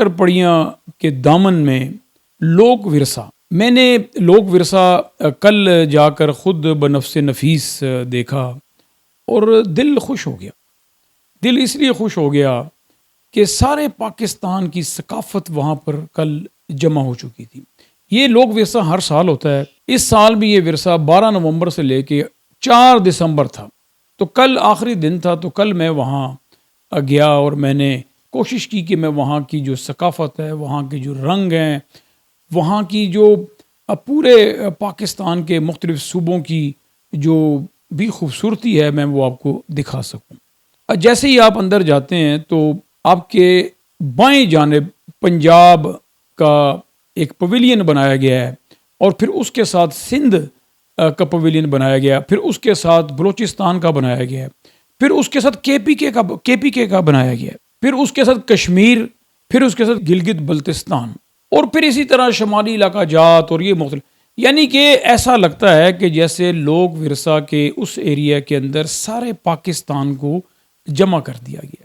شکر پڑیاں کے دامن میں لوک ورثہ، میں نے لوک ورثہ کل جا کر خود بنفس نفیس دیکھا اور دل خوش ہو گیا۔ دل اس لیے خوش ہو گیا کہ سارے پاکستان کی ثقافت وہاں پر کل جمع ہو چکی تھی۔ یہ لوک ورثہ ہر سال ہوتا ہے، اس سال بھی یہ ورثہ 12 نومبر سے لے کے 4 دسمبر تھا، تو کل آخری دن تھا۔ تو کل میں وہاں گیا اور میں نے کوشش کی کہ میں وہاں کی جو ثقافت ہے، وہاں کے جو رنگ ہیں، وہاں کی جو پورے پاکستان کے مختلف صوبوں کی جو بھی خوبصورتی ہے، میں وہ آپ کو دکھا سکوں۔ جیسے ہی آپ اندر جاتے ہیں تو آپ کے بائیں جانب پنجاب کا ایک پویلین بنایا گیا ہے، اور پھر اس کے ساتھ سندھ کا پویلین بنایا گیا، پھر اس کے ساتھ بلوچستان کا بنایا گیا ہے، پھر اس کے ساتھ کے پی کے کا بنایا گیا ہے، پھر اس کے ساتھ کشمیر، پھر اس کے ساتھ گلگت بلتستان، اور پھر اسی طرح شمالی علاقہ جات، اور یہ مختلف، یعنی کہ ایسا لگتا ہے کہ جیسے لوک ورثہ کے اس ایریا کے اندر سارے پاکستان کو جمع کر دیا گیا۔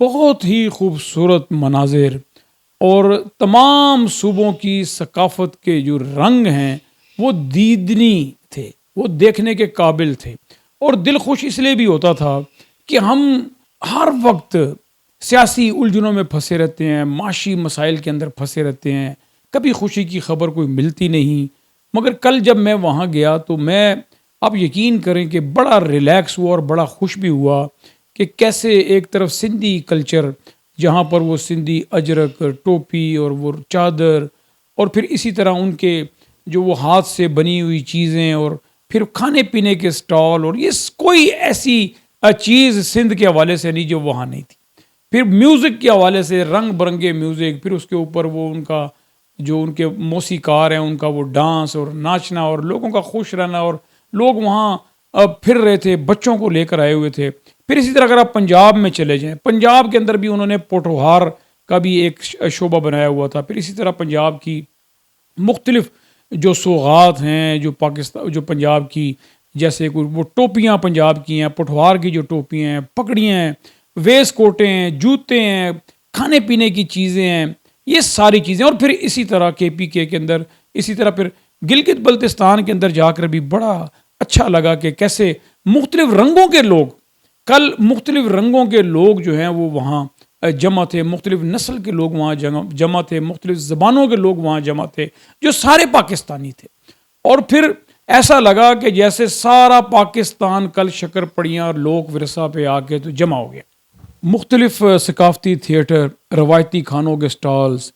بہت ہی خوبصورت مناظر، اور تمام صوبوں کی ثقافت کے جو رنگ ہیں وہ دیدنی تھے، وہ دیکھنے کے قابل تھے، اور دل خوش اس لیے بھی ہوتا تھا کہ ہم ہر وقت سیاسی الجھنوں میں پھنسے رہتے ہیں، معاشی مسائل کے اندر پھنسے رہتے ہیں، کبھی خوشی کی خبر کوئی ملتی نہیں۔ مگر کل جب میں وہاں گیا تو میں، آپ یقین کریں کہ بڑا ریلیکس ہوا اور بڑا خوش بھی ہوا کہ کیسے ایک طرف سندھی کلچر، جہاں پر وہ سندھی اجرک، ٹوپی اور وہ چادر، اور پھر اسی طرح ان کے جو وہ ہاتھ سے بنی ہوئی چیزیں، اور پھر کھانے پینے کے سٹال، اور یہ کوئی ایسی چیز سندھ کے حوالے سے نہیں جو وہاں نہیں تھی۔ پھر میوزک کے حوالے سے رنگ برنگے میوزک، پھر اس کے اوپر وہ ان کا جو ان کے موسیقار ہیں ان کا وہ ڈانس اور ناچنا، اور لوگوں کا خوش رہنا، اور لوگ وہاں پھر رہے تھے، بچوں کو لے کر آئے ہوئے تھے۔ پھر اسی طرح اگر آپ پنجاب میں چلے جائیں، پنجاب کے اندر بھی انہوں نے پوٹھوہار کا بھی ایک شعبہ بنایا ہوا تھا۔ پھر اسی طرح پنجاب کی مختلف جو سوغات ہیں، جو پنجاب کی، جیسے وہ ٹوپیاں پنجاب کی ہیں، پوٹھوہار کی جو ٹوپیاں ہیں، پگڑیاں ہیں، ویس کوٹیں ہیں، جوتے ہیں، کھانے پینے کی چیزیں ہیں، یہ ساری چیزیں۔ اور پھر اسی طرح کے پی کے اندر، اسی طرح پھر گلگت بلتستان کے اندر جا کر بھی بڑا اچھا لگا کہ کیسے مختلف رنگوں کے لوگ، کل مختلف رنگوں کے لوگ جو ہیں وہ وہاں جمع تھے، مختلف نسل کے لوگ وہاں جمع تھے، مختلف زبانوں کے لوگ وہاں جمع تھے، جو سارے پاکستانی تھے۔ اور پھر ایسا لگا کہ جیسے سارا پاکستان کل شکر پڑیاں اور لوک ورثہ پہ آ کے تو جمع ہو گیا۔ مختلف ثقافتی تھیٹر، روایتی کھانوں کے سٹالز،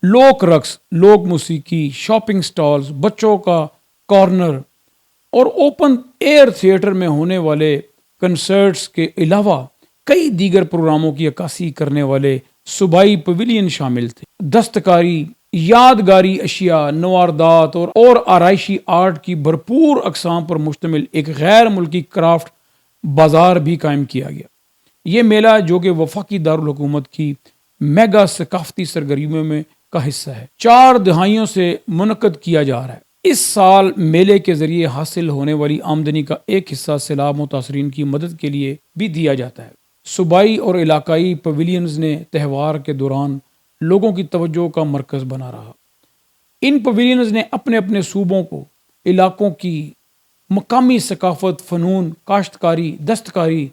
لوک رقص، لوک موسیقی، شاپنگ سٹالز، بچوں کا کارنر، اور اوپن ایئر تھیٹر میں ہونے والے کنسرٹس کے علاوہ کئی دیگر پروگراموں کی عکاسی کرنے والے صوبائی پویلین شامل تھے۔ دستکاری، یادگاری اشیاء، نواردات اور آرائشی آرٹ کی بھرپور اقسام پر مشتمل ایک غیر ملکی کرافٹ بازار بھی قائم کیا گیا۔ یہ میلہ جو کہ وفاقی دارالحکومت کی میگا ثقافتی سرگرمیوں میں کا حصہ ہے، 4 دہائیوں سے منعقد کیا جا رہا ہے۔ اس سال میلے کے ذریعے حاصل ہونے والی آمدنی کا ایک حصہ سیلاب متاثرین کی مدد کے لیے بھی دیا جاتا ہے۔ صوبائی اور علاقائی پویلینز نے تہوار کے دوران لوگوں کی توجہ کا مرکز بنا رہا۔ ان پویلینز نے اپنے اپنے صوبوں کو، علاقوں کی مقامی ثقافت، فنون، کاشتکاری، دستکاری،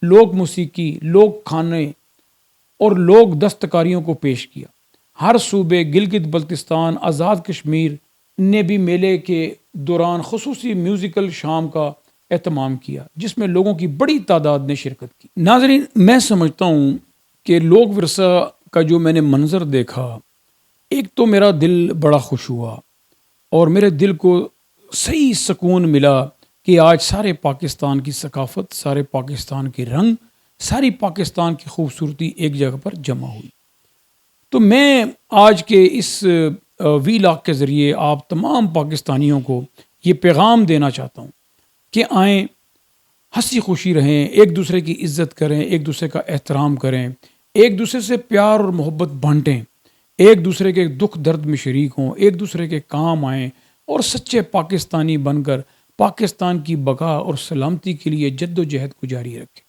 لوک موسیقی، لوک کھانے اور لوک دستکاریوں کو پیش کیا۔ ہر صوبے، گلگت بلتستان، آزاد کشمیر نے بھی میلے کے دوران خصوصی میوزیکل شام کا اہتمام کیا، جس میں لوگوں کی بڑی تعداد نے شرکت کی۔ ناظرین، میں سمجھتا ہوں کہ لوک ورثہ کا جو میں نے منظر دیکھا، ایک تو میرا دل بڑا خوش ہوا، اور میرے دل کو صحیح سکون ملا کہ آج سارے پاکستان کی ثقافت، سارے پاکستان کے رنگ، ساری پاکستان کی خوبصورتی ایک جگہ پر جمع ہوئی۔ تو میں آج کے اس وی لاگ کے ذریعے آپ تمام پاکستانیوں کو یہ پیغام دینا چاہتا ہوں کہ آئیں، ہنسی خوشی رہیں، ایک دوسرے کی عزت کریں، ایک دوسرے کا احترام کریں، ایک دوسرے سے پیار اور محبت بانٹیں، ایک دوسرے کے دکھ درد میں شریک ہوں، ایک دوسرے کے کام آئیں اور سچے پاکستانی بن کر پاکستان کی بقا اور سلامتی کے لیے جد و جہد کو جاری رکھیں۔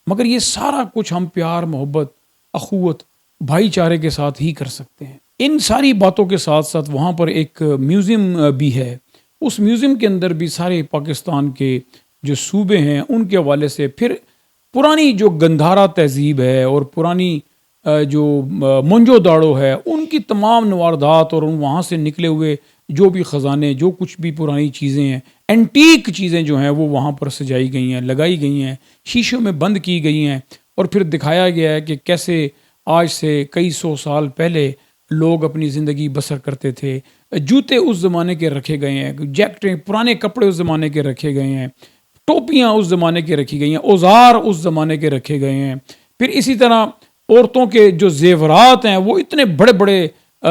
مگر یہ سارا کچھ ہم پیار، محبت، اخوت، بھائی چارے کے ساتھ ہی کر سکتے ہیں۔ ان ساری باتوں کے ساتھ ساتھ وہاں پر ایک میوزیم بھی ہے، اس میوزیم کے اندر بھی سارے پاکستان کے جو صوبے ہیں ان کے حوالے سے پھر پرانی جو گندھارا تہذیب ہے اور پرانی جو منجو داڑو ہے ان کی تمام نواردات اور وہاں سے نکلے ہوئے جو بھی خزانے، جو کچھ بھی پرانی چیزیں ہیں، اینٹیک چیزیں جو ہیں وہ وہاں پر سجائی گئی ہیں، لگائی گئی ہیں، شیشوں میں بند کی گئی ہیں، اور پھر دکھایا گیا ہے کہ کیسے آج سے کئی سو سال پہلے لوگ اپنی زندگی بسر کرتے تھے۔ جوتے اس زمانے کے رکھے گئے ہیں، جیکٹیں، پرانے کپڑے اس زمانے کے رکھے گئے ہیں، ٹوپیاں اس زمانے کے رکھی گئی ہیں، اوزار اس زمانے کے رکھے گئے ہیں۔ پھر اسی طرح عورتوں کے جو زیورات ہیں وہ اتنے بڑے بڑے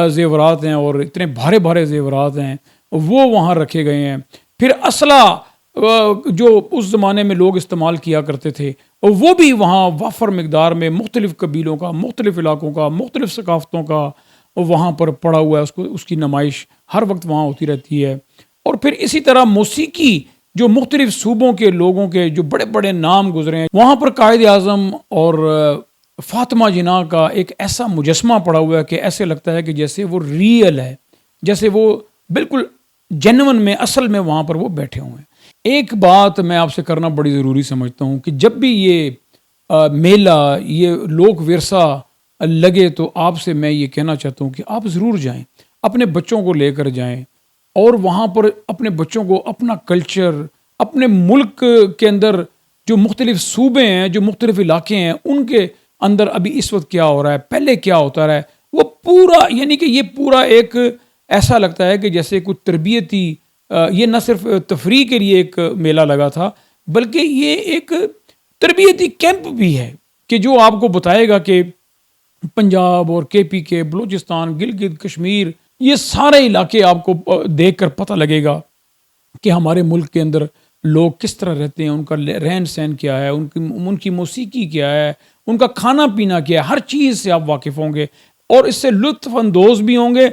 زیورات ہیں اور اتنے بھارے بھارے زیورات ہیں، وہ وہاں رکھے گئے ہیں۔ پھر اسلحہ جو اس زمانے میں لوگ استعمال کیا کرتے تھے وہ بھی وہاں وافر مقدار میں مختلف قبیلوں کا، مختلف علاقوں کا، مختلف ثقافتوں کا وہاں پر پڑا ہوا ہے، اس کی نمائش ہر وقت وہاں ہوتی رہتی ہے۔ اور پھر اسی طرح موسیقی جو مختلف صوبوں کے لوگوں کے جو بڑے بڑے نام گزرے ہیں، وہاں پر قائد اعظم اور فاطمہ جناح کا ایک ایسا مجسمہ پڑا ہوا ہے کہ ایسے لگتا ہے کہ جیسے وہ ریئل ہے، جیسے وہ بالکل جینون میں، اصل میں وہاں پر وہ بیٹھے ہوئے ہیں۔ ایک بات میں آپ سے کرنا بڑی ضروری سمجھتا ہوں کہ جب بھی یہ میلہ، یہ لوک ورثہ لگے تو آپ سے میں یہ کہنا چاہتا ہوں کہ آپ ضرور جائیں، اپنے بچوں کو لے کر جائیں اور وہاں پر اپنے بچوں کو اپنا کلچر، اپنے ملک کے اندر جو مختلف صوبے ہیں، جو مختلف علاقے ہیں، ان کے اندر ابھی اس وقت کیا ہو رہا ہے، پہلے کیا ہوتا رہا ہے، وہ پورا، یعنی کہ یہ پورا ایک ایسا لگتا ہے کہ جیسے کوئی تربیتی، یہ نہ صرف تفریح کے لیے ایک میلہ لگا تھا بلکہ یہ ایک تربیتی کیمپ بھی ہے کہ جو آپ کو بتائے گا کہ پنجاب اور کے پی کے، بلوچستان، گلگت، کشمیر، یہ سارے علاقے آپ کو دیکھ کر پتہ لگے گا کہ ہمارے ملک کے اندر لوگ کس طرح رہتے ہیں، ان کا رہن سہن کیا ہے، ان کی موسیقی کیا ہے، ان کا کھانا پینا کیا ہے، ہر چیز سے آپ واقف ہوں گے اور اس سے لطف اندوز بھی ہوں گے،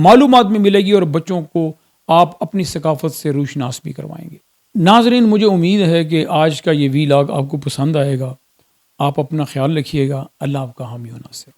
معلومات بھی ملے گی اور بچوں کو آپ اپنی ثقافت سے روشناس بھی کروائیں گے۔ ناظرین، مجھے امید ہے کہ آج کا یہ ویلاگ آپ کو پسند آئے گا۔ آپ اپنا خیال رکھیے گا۔ اللہ آپ کا حامی و ناصر۔